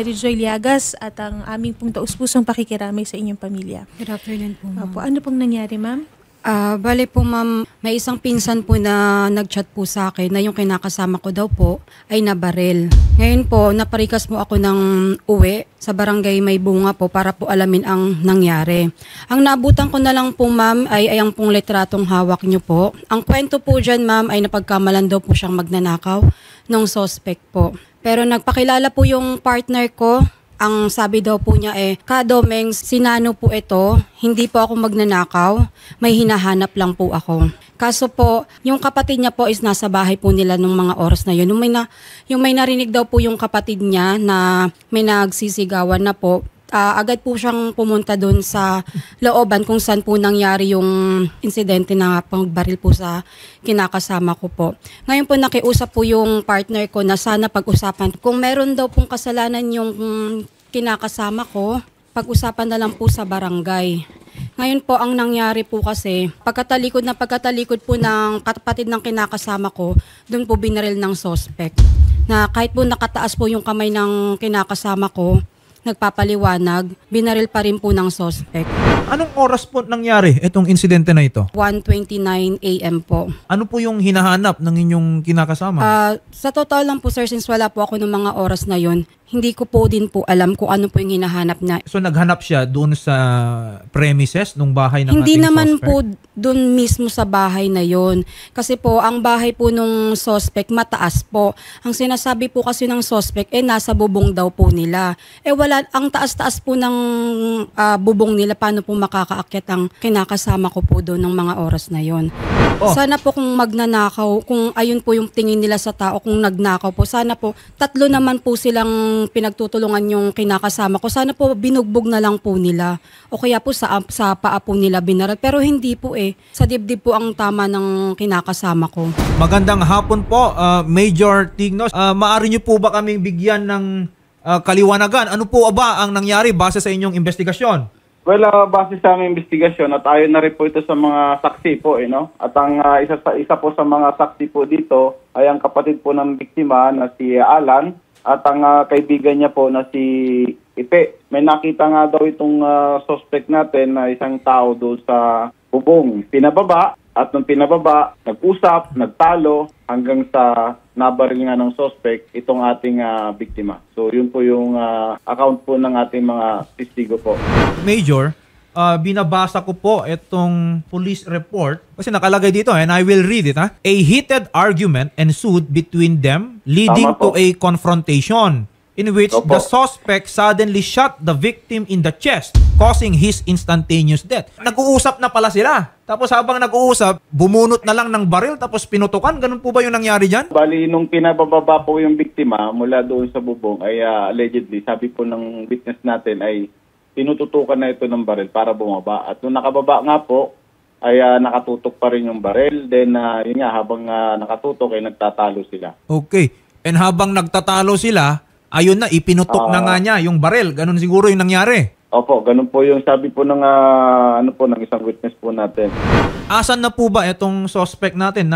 Mary Joy Liagas at ang aming pong taus-pusong pakikiramay sa inyong pamilya. Good afternoon po, ma'am. Ano pong nangyari, ma'am? Bale po, ma'am, may isang pinsan po na nag-chat po sa akin na yung kinakasama ko daw po ay nabaril. Ngayon po, naparikas po ako ng uwi sa barangay May Bunga po para po alamin ang nangyari. Ang naabutan ko na lang po, ma'am, ay ang pong litratong hawak niyo po. Ang kwento po dyan, ma'am, ay napagkamalan daw po siyang magnanakaw ng suspect po. Pero nagpakilala po yung partner ko. Ang sabi daw po niya Kadomeng, sinano po ito, hindi po ako magnanakaw, may hinahanap lang po ako. Kaso po, yung kapatid niya po is nasa bahay po nila nung mga oras na yun. Yung may narinig daw po yung kapatid niya na may nagsisigawan na po, agad po siyang pumunta doon sa looban kung saan po nangyari yung insidente na pangbaril po sa kinakasama ko po. Ngayon po nakiusap po yung partner ko na sana pag-usapan. Kung meron daw pong kasalanan yung kinakasama ko, pag-usapan na lang po sa barangay. Ngayon po ang nangyari po kasi, pagkatalikod po ng kapatid ng kinakasama ko, doon po binaril ng suspect. Na kahit po nakataas po yung kamay ng kinakasama ko, nagpapaliwanag, binaril pa rin po ng suspect. Anong oras po nangyari itong insidente na ito? 1:29 a.m. po. Ano po yung hinahanap ng inyong kinakasama? Sa totoo lang po, sir, since wala po ako ng mga oras na yon, hindi ko po din po alam kung ano po yung hinahanap na. So naghanap siya doon sa premises nung bahay ng Hindi ating naman suspect? po doon mismo sa bahay na yon. Kasi po, ang bahay po nung suspect mataas po. Ang sinasabi po kasi ng suspect, nasa bubong daw po nila. Wala, ang taas-taas po ng bubong nila, paano po makakaakyat ang kinakasama ko po doon ng mga oras na yon. Sana po kung magnanakaw, kung ayun po yung tingin nila sa tao, kung nagnakaw po, sana po, tatlo naman po silang pinagtutulungan yung kinakasama ko. Sana po binugbog na lang po nila. O kaya po sa paa po nila binaral. Pero hindi po sa dibdib po ang tama ng kinakasama ko. Magandang hapon po, Major Tignos. Maaari niyo po ba kaming bigyan ng kaliwanagan? Ano po ba ang nangyari base sa inyong investigasyon? Well, base sa aming investigasyon at ayon na rin po ito sa mga saksi po, no? At ang isa po sa mga saksi po dito ay ang kapatid po ng biktima na si Alan at ang kaibigan niya po na si Ipe. May nakita nga daw itong suspect natin na isang tao doon sa bubong. Pinababa at nung pinababa, nag-usap, nagtalo hanggang sa nabaril nga ng suspect itong ating biktima. So yun po yung account po ng ating mga testigo po. Major, binabasa ko po itong police report kasi nakalagay dito and I will read it. A heated argument ensued between them leading to a confrontation in which the suspect suddenly shot the victim in the chest, causing his instantaneous death. Nag-uusap na pala sila. Tapos habang nag-uusap, bumunot na lang ng baril tapos pinutukan. Ganun po ba yung nangyari dyan? Bali, nung pinababa po yung biktima mula doon sa bubong ay allegedly, sabi po ng witness natin ay pinututukan na ito ng baril para bumaba. At nung nakababa nga po, ay nakatutok pa rin yung baril. Then, yun nga, habang nakatutok ay nagtatalo sila. Okay. And habang nagtatalo sila, ayun na, ipinutok na nga niya yung baril. Ganun siguro yung nangyari. Opo, ganun po yung sabi po ng ng isang witness po natin. Asan na po ba itong suspect natin?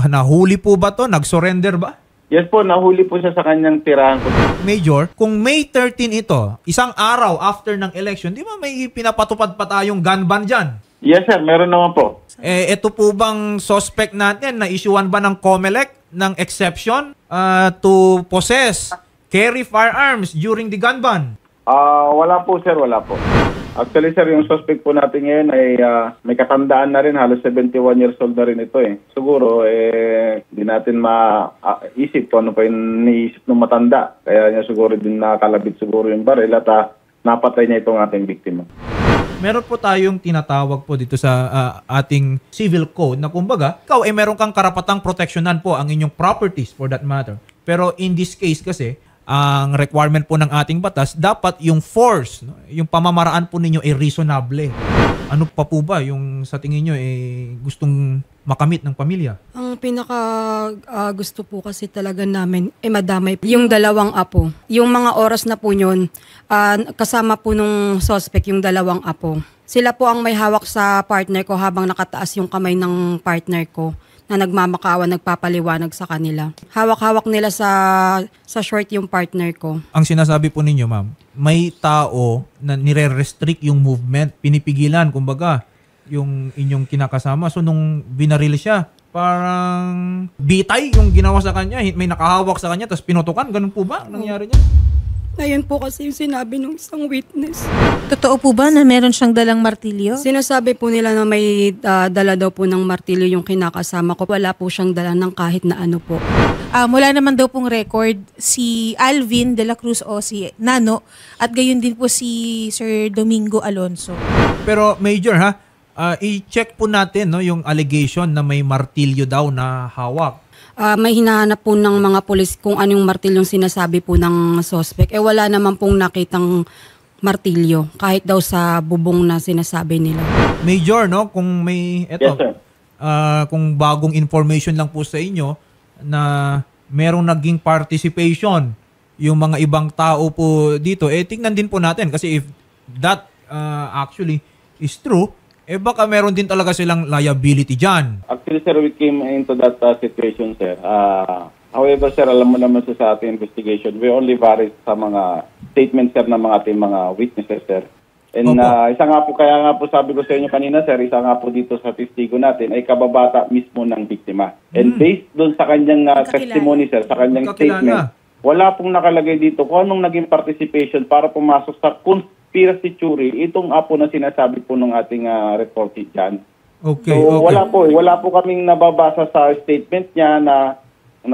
Nahuli po ba to? Nag-surrender ba? Yes po, nahuli po siya sa kanyang tirahan po. Major, kung May 13 ito, isang araw after ng election, di ba may pinapatupad pa tayong gun ban dyan? Yes sir, meron naman po. Ito po bang suspect natin na isyuan ba ng COMELEC ng exception to possess, carry firearms during the gun ban? Wala po sir, wala po. Actually sir, yung suspect po natin ngayon ay may katandaan na rin, halos 71 years old na rin ito Siguro, hindi natin maisip kung ano pa yung niisip ng matanda. Kaya niya siguro din nakalabit siguro yung baril at napatay niya itong ating biktima. Meron po tayong tinatawag po dito sa ating civil code na kumbaga, ikaw meron kang karapatang proteksyonan po ang inyong properties for that matter. Pero in this case kasi, ang requirement po ng ating batas, dapat yung force, yung pamamaraan po ninyo ay reasonable. Ano pa po ba yung sa tingin nyo gustong makamit ng pamilya? Ang pinaka gusto po kasi talaga namin madamay yung dalawang apo. Yung mga oras na po yun, kasama po nung suspect yung dalawang apo. Sila po ang may hawak sa partner ko habang nakataas yung kamay ng partner ko. na nagmamakawan, nagpapaliwanag sa kanila. Hawak-hawak nila sa short yung partner ko. Ang sinasabi po ninyo, ma'am, may tao na nire-restrict yung movement, pinipigilan, kumbaga, yung inyong kinakasama. So, nung binaril siya, parang bitay yung ginawa sa kanya. May nakahawak sa kanya, tapos pinutukan. Ganun po ba nangyari niya? Ayun po kasi yung sinabi ng isang witness. Totoo po ba na meron siyang dalang martilyo? Sinasabi po nila na may dala daw po ng martilyo yung kinakasama ko. Wala po siyang dala ng kahit na ano po. Wala naman daw pong record si Alvin de la Cruz o si Nano at gayon din po si Sir Domingo Alonso. Pero Major ha, i-check po natin no, yung allegation na may martilyo daw na hawak. May hinahanap po ng mga pulis kung anong martilyong sinasabi po ng suspect. Wala naman pong nakitang martilyo kahit daw sa bubong na sinasabi nila. Major, no, kung may Yes, sir. kung bagong information lang po sa inyo na merong naging participation yung mga ibang tao po dito, tingnan din po natin kasi if that actually is true, baka meron din talaga silang liability dyan. Actually, sir, we came into that situation, sir. However, sir, alam mo naman sa ating investigation, we only vary sa mga statements, sir, ng mga ating mga witnesses, sir. And isa nga po, kaya nga po sabi ko sa inyo kanina, sir, isa nga po dito sa testigo natin ay kababata mismo ng biktima. And based doon sa kanyang testimony, sir, sa kanyang statement, wala pong nakalagay dito kung anong naging participation para pumasok sa conspiracy theory, itong apo na sinasabi po ng ating reported dyan. Okay, So, okay. wala po kaming nababasa sa statement niya na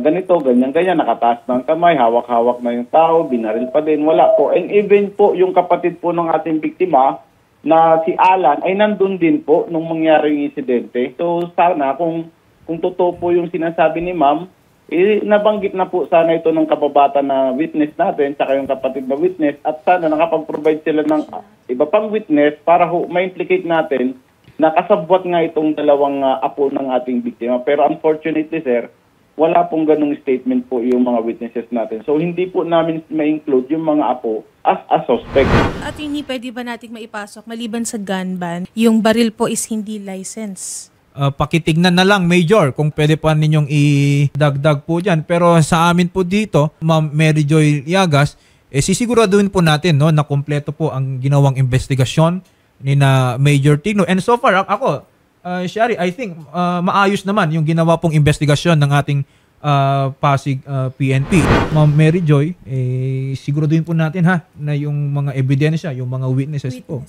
ganito, ganyan, nakataas ng kamay, hawak-hawak na yung tao, binaril pa din, wala po. And even po yung kapatid po ng ating biktima na si Alan ay nandun din po nung mangyaring insidente. So sana kung totoo po yung sinasabi ni ma'am, nabanggit na po sana ito ng kababata na witness natin, saka yung kapatid na witness, at sana nakapag-provide sila ng iba pang witness para ma-implicate natin na kasabwat nga itong dalawang apo ng ating biktima. Pero unfortunately, sir, wala pong ganung statement po yung mga witnesses natin. So, hindi po namin ma-include yung mga apo as a suspect. At hindi pwede ba nating maipasok maliban sa gun ban, yung baril po is hindi license? Pakitignan na lang, Major, kung pwede pa ninyong idagdag po dyan. Pero sa amin po dito, Ma'am Mary Joy Llagas, sisiguraduhin po natin no, na kumpleto po ang ginawang investigasyon ni na Major Tigno. And so far, ako, Shari, I think maayos naman yung ginawa pong investigasyon ng ating Pasig PNP. Ma'am Mary Joy, siguraduhin po natin ha na yung mga ebidensya, yung mga witnesses po,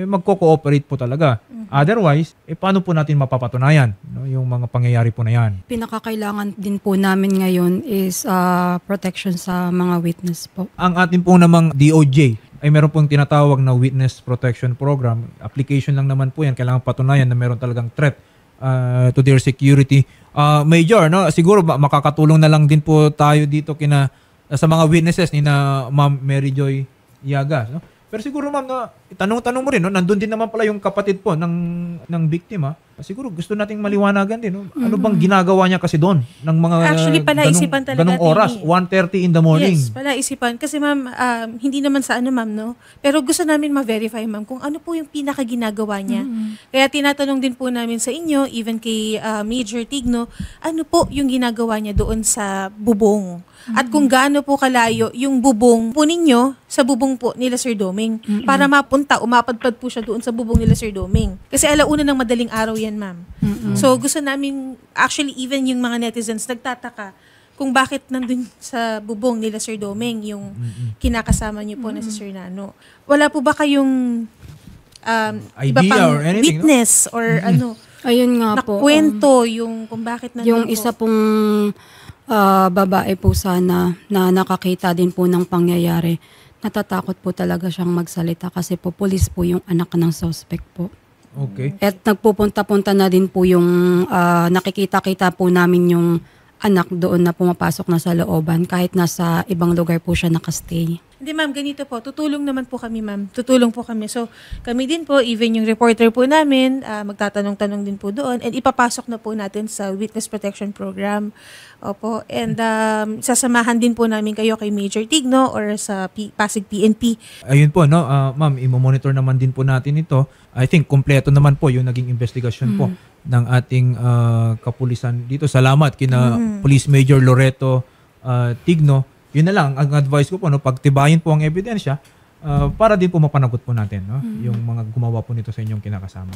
magko-cooperate po talaga. Otherwise, paano po natin mapapatunayan no, yung mga pangyayari po na yan? Pinakakailangan din po namin ngayon is protection sa mga witness po. Ang ating po namang DOJ ay meron pong tinatawag na Witness Protection Program. Application lang naman po yan. Kailangan patunayan na meron talagang threat to their security. Major, no, siguro makakatulong na lang din po tayo dito sa mga witnesses ni na Ma'am Mary Joy Llagas. No? Pero siguro ma'am, no, tanong mo rin, no, nandun din naman pala yung kapatid po ng biktima. Siguro gusto nating maliwanagan din. No? Ano bang ginagawa niya kasi doon? Ng mga Actually, palaisipan talaga ganong oras, 1:30 in the morning. Yes, palaisipan. Kasi ma'am, hindi naman sa ano ma'am, no? Pero gusto namin ma-verify ma'am kung ano po yung pinakaginagawa niya. Kaya tinatanong din po namin sa inyo, even kay Major Tigno, ano po yung ginagawa niya doon sa bubong? At kung gaano po kalayo yung bubong po ninyo sa bubong po nila Sir Doming para mapunta, umapadpad po siya doon sa bubong nila Sir Doming. Kasi alauna ng madaling araw yan, ma'am. So gusto namin, actually even yung mga netizens nagtataka kung bakit nandun sa bubong nila Sir Doming yung kinakasama niyo po na si Sir Nano. Wala po ba kayong iba Idea pang or anything, witness or ano? Ayun nga po. Nakwento yung kung bakit nandun Yung po. isa pong babae po sana na nakakita din po ng pangyayari. Natatakot po talaga siyang magsalita kasi po pulis po yung anak ng suspect po. Okay. At nagpupunta-punta na din po yung nakikita-kita po namin yung anak doon na pumapasok na sa looban kahit nasa ibang lugar po siya nakastay. Hindi ma'am, ganito po. Tutulong naman po kami ma'am. Tutulong po kami. So kami din po, even yung reporter po namin, magtatanong-tanong din po doon and ipapasok na po natin sa Witness Protection Program. Opo. And sasamahan din po namin kayo kay Major Tigno or sa Pasig PNP. Ayun po, no, ma'am, imo-monitor naman din po natin ito. I think kompleto naman po yung naging investigasyon po ng ating kapulisan dito. Salamat kina Police Major Loreto Tigno. Yun na lang, ang advice ko po, no, pagtibayin po ang ebidensya para din po mapanagot po natin, no, yung mga gumawa po nito sa inyong kinakasama.